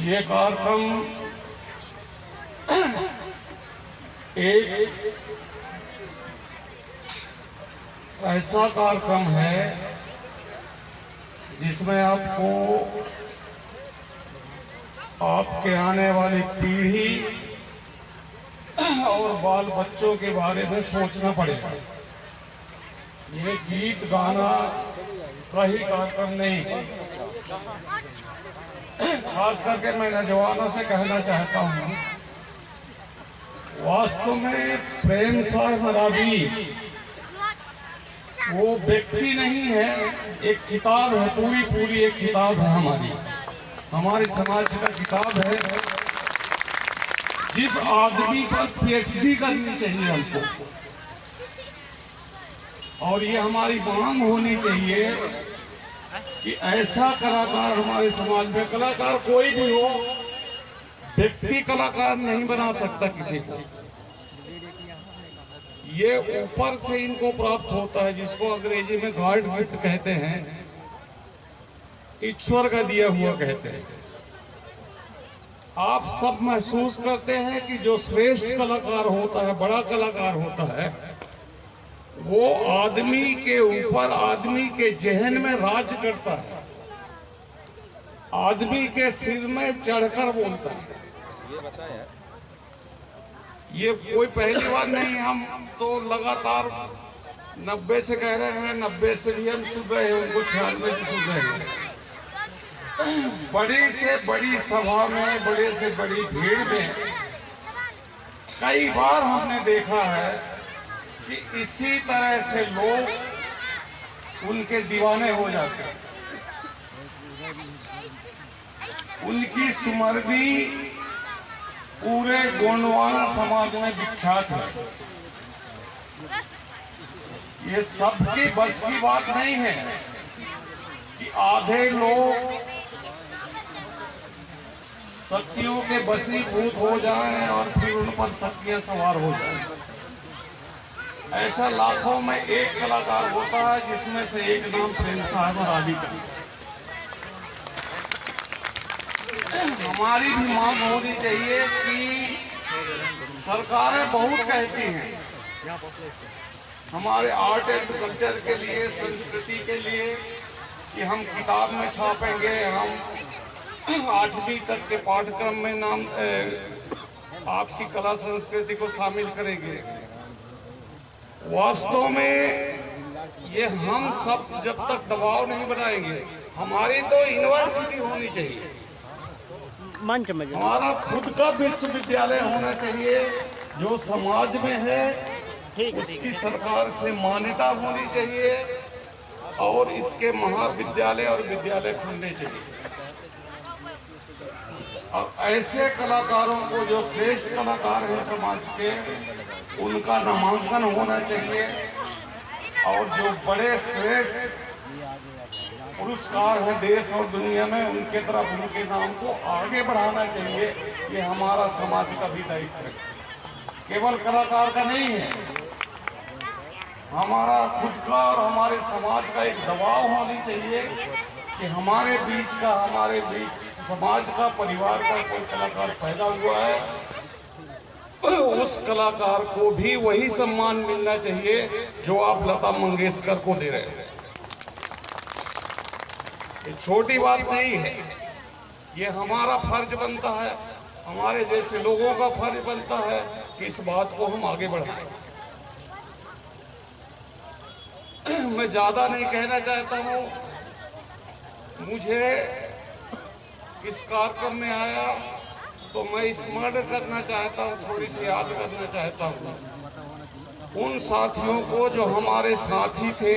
ये कार्यक्रम एक ऐसा कार्यक्रम है जिसमें आपको आपके आने वाली पीढ़ी और बाल बच्चों के बारे में सोचना पड़ेगा। ये गीत गाना का ही कार्यक्रम नहीं, खास करके मैं नौजवानों से कहना चाहता हूँ, वास्तव में प्रेम साहब मरावी वो व्यक्ति नहीं है, एक किताब है, पूरी एक किताब है, हमारे समाज का किताब है। जिस आदमी पर पीएचडी करनी चाहिए हमको, और ये हमारी मांग होनी चाहिए कि ऐसा कलाकार हमारे समाज में, कलाकार कोई भी हो, व्यक्ति कलाकार नहीं बना सकता किसी को, ये ऊपर से इनको प्राप्त होता है, जिसको अंग्रेजी में गॉड गिफ्ट कहते हैं, ईश्वर का दिया हुआ कहते हैं। आप सब महसूस करते हैं कि जो श्रेष्ठ कलाकार होता है, बड़ा कलाकार होता है, वो आदमी के ऊपर, आदमी के जहन में राज करता है, आदमी के सिर में चढ़कर बोलता है। ये कोई पहली बार नहीं, हम तो लगातार 90 से कह रहे हैं, 90 से भी हम सुन रहे हैं, उनको 96 से सुन रहे हैं। बड़ी से बड़ी सभा में, बड़े से बड़ी भीड़ में कई बार हमने देखा है कि इसी तरह से लोग उनके दीवाने हो जाते हैं। उनकी सुमरवी पूरे गोंडवाना समाज में विख्यात है। ये सबकी बस की बात नहीं है कि आधे लोग शक्तियों के बसीभूत हो जाएं और फिर उन पर शक्तियां सवार हो जाएं। ऐसा लाखों में एक कलाकार होता है, जिसमें से एक नाम प्रेम साहब मरावी का। हमारी भी मांग होनी चाहिए कि सरकारें बहुत कहती हैं हमारे आर्ट एंड कल्चर के लिए, संस्कृति के लिए, कि हम किताब में छापेंगे, हम 8वीं तक के पाठ्यक्रम में नाम आपकी कला संस्कृति को शामिल करेंगे। वास्तव में ये हम सब जब तक दबाव नहीं बनाएंगे, हमारी तो यूनिवर्सिटी होनी चाहिए, हमारा खुद का विश्वविद्यालय होना चाहिए, जो समाज में है उसकी सरकार से मान्यता होनी चाहिए, और इसके महाविद्यालय और विद्यालय खुलने चाहिए। और ऐसे कलाकारों को, जो श्रेष्ठ कलाकार हैं समाज के, उनका नामांकन होना चाहिए, और जो बड़े श्रेष्ठ पुरस्कार हैं देश और दुनिया में, उनके तरफ उनके नाम को आगे बढ़ाना चाहिए। ये हमारा समाज का भी दायित्व है, केवल कलाकार का नहीं है, हमारा खुद का और हमारे समाज का एक दबाव होनी चाहिए कि हमारे बीच समाज का, परिवार का कोई कलाकार पैदा हुआ है, उस कलाकार को भी वही सम्मान मिलना चाहिए जो आप लता मंगेशकर को दे रहे हैं। ये छोटी बात नहीं है, ये हमारा फर्ज बनता है, हमारे जैसे लोगों का फर्ज बनता है कि इस बात को हम आगे बढ़ाएं। मैं ज्यादा नहीं कहना चाहता हूँ, मुझे इस कार्यक्रम में आया तो मैं स्मरण करना चाहता हूँ, थोड़ी सी याद करना चाहता हूँ उन साथियों को जो हमारे साथी थे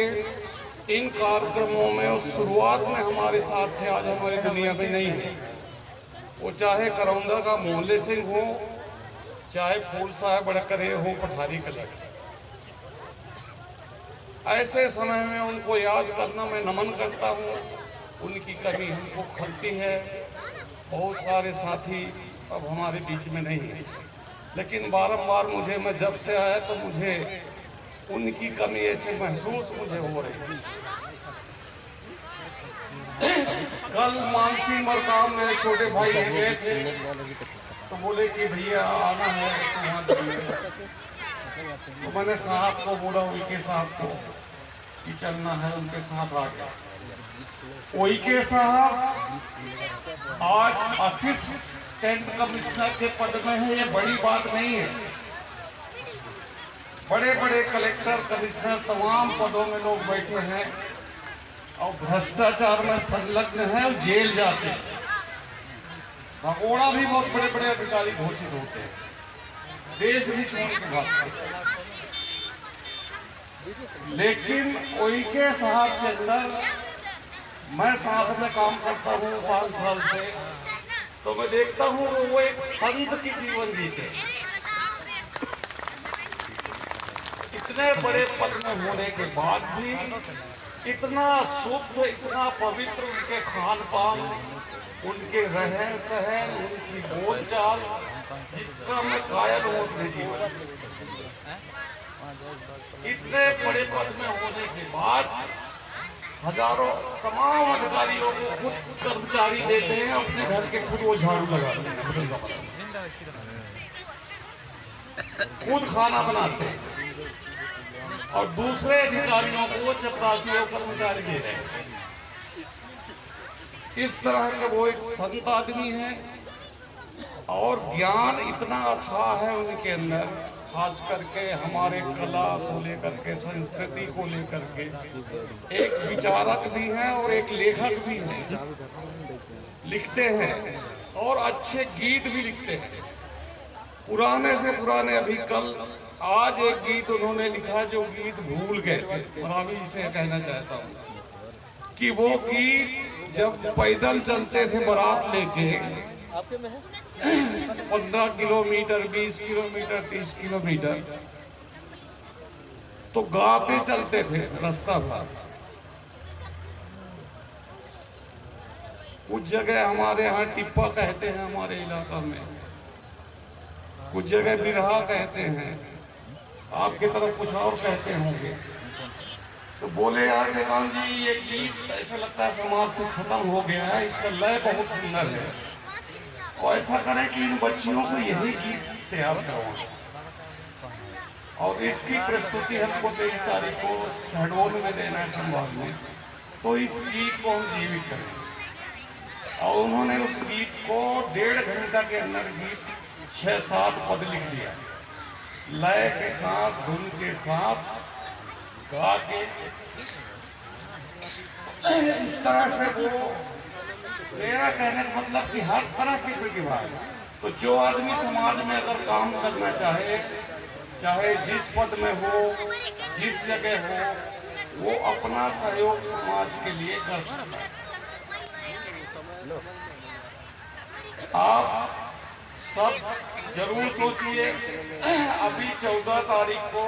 इन कार्यक्रमों में, उस शुरुआत में हमारे साथ थे, आज हमारी दुनिया में नहीं है। वो चाहे करौंदा का मोहल्ले सिंह हो, चाहे फूल साहब बड़करे हो, पठारी कला। ऐसे समय में उनको याद करना, मैं नमन करता हूँ। उनकी कमी हमको खलती है। बहुत सारे साथी अब हमारे बीच में नहीं है, लेकिन बारंबार मैं जब से आया तो मुझे उनकी कमी ऐसे महसूस मुझे हो रही है। कल मानसी मरकाम मेरे छोटे भाई गए थे, तो बोले कि भैया आना है तो वहाँ चलेंगे। तो मैंने साहब को बोला, उनके साहब को कि चलना है, उनके साथ आ गया। उनके साहब आज असिस्टेंट कमिश्नर के पद में है, ये बड़ी बात नहीं है। बड़े बड़े कलेक्टर कमिश्नर तमाम पदों में लोग बैठे हैं और भ्रष्टाचार में संलग्न है और जेल जाते हैं। भगोड़ा भी बहुत बड़े बड़े अधिकारी घोषित होते हैं, देश भी छोड़ के भागते हैं। लेकिन उनके साहब के अंदर मैं साथ में काम करता हूँ 5 साल से, तो मैं देखता हूँ वो एक संत की जीवन जीते। इतने बड़े पद में होने के बाद भी इतना शुद्ध, इतना पवित्र उनके खान पान, उनके रहन सहन, उनकी बोलचाल, जिसका मैं कायल हूँ अपने जीवन। इतने बड़े पद में होने के बाद हजारों तमाम अधिकारियों को खुद कर्मचारी देते हैं, अपने घर के खुद वो झाड़ू लगाते हैं, खुद खाना बनाते हैं और दूसरे अधिकारियों को चपरासी और कर्मचारी दे रहे हैं। इस तरह के वो एक संत आदमी है और ज्ञान इतना अथाह है उनके अंदर, खास करके हमारे कला को लेकर के, संस्कृति को लेकर के। एक विचारक भी हैं और एक लेखक भी हैं, लिखते हैं और अच्छे गीत भी लिखते हैं, पुराने से पुराने। अभी कल आज एक गीत उन्होंने लिखा जो गीत भूल गए थे, और अभी इसे कहना चाहता हूँ कि वो गीत जब पैदल चलते थे बारात लेके 15 किलोमीटर, 20 किलोमीटर, 30 किलोमीटर, तो गाते चलते थे रास्ता भर। कुछ जगह हमारे यहाँ टिप्पा कहते हैं, हमारे इलाका में कुछ जगह बिरहा कहते हैं, आपकी तरफ कुछ और कहते होंगे। तो बोले यार निकाल जी, ये गीत ऐसा लगता है समाज से खत्म हो गया है, इसका लय बहुत सुंदर है, और ऐसा करें कि इन बच्चियों को यही गीत तैयार करवाएं और इसकी प्रस्तुति हमको 23 तारीख को शहडोल में देना है संवाद में, तो इस गीत को हम जीवित करें। और उन्होंने उस गीत को 1.5 घंटा के अंदर गीत 6-7 पद लिख दिया, लय के साथ, धुन के साथ गा के। इस तरह से वो, मेरा कहने का मतलब कि हर तरह की प्रतिभा है। तो जो आदमी समाज में अगर काम करना चाहे, चाहे जिस पद में हो, जिस जगह हो, वो अपना सहयोग समाज के लिए कर सकता है। आप सब जरूर सोचिए, अभी 14 तारीख को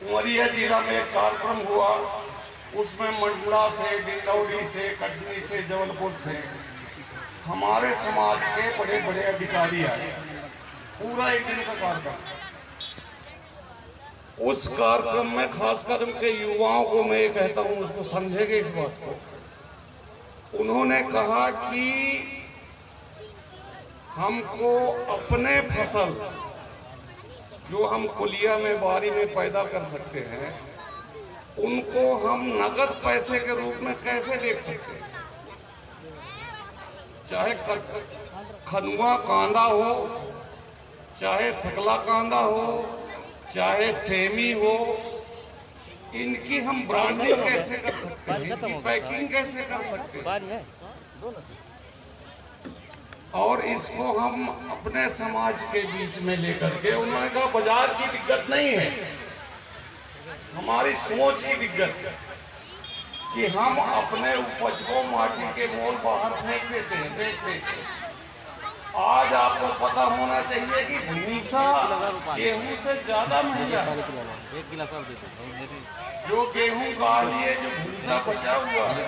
उमरिया जिला में एक कार्यक्रम हुआ, उसमें मंडला से, डिंडौरी से, कटनी से, जबलपुर से हमारे समाज के बड़े बड़े अधिकारी आए। पूरा एक दिन का कार्यक्रम। उस कार्यक्रम में खासकर उनके युवाओं को मैं ये कहता हूँ, उसको समझेंगे इस बात को। उन्होंने कहा कि हमको अपने फसल जो हम कुलिया में, बारी में पैदा कर सकते हैं, उनको हम नगद पैसे के रूप में कैसे देख सकते हैं। चाहे खनुआ कांदा हो, चाहे सकला कांदा हो, चाहे सेमी हो, इनकी हम ब्रांडिंग कैसे कर सकते हैं, इनकी पैकिंग कैसे कर सकते हैं, और इसको हम अपने समाज के बीच में लेकर के। उन्होंने कहा बाजार की दिक्कत नहीं है, हमारी सोच की दिक्कत है कि हम अपने उपज को माटी के मोल बाहर फेंक देते हैं, बेच देते हैं। आज आपको पता होना चाहिए कि भूसा गेहूं से ज्यादा महंगा है। जो गेहूं गा लिए, जो भूसा बचा हुआ है,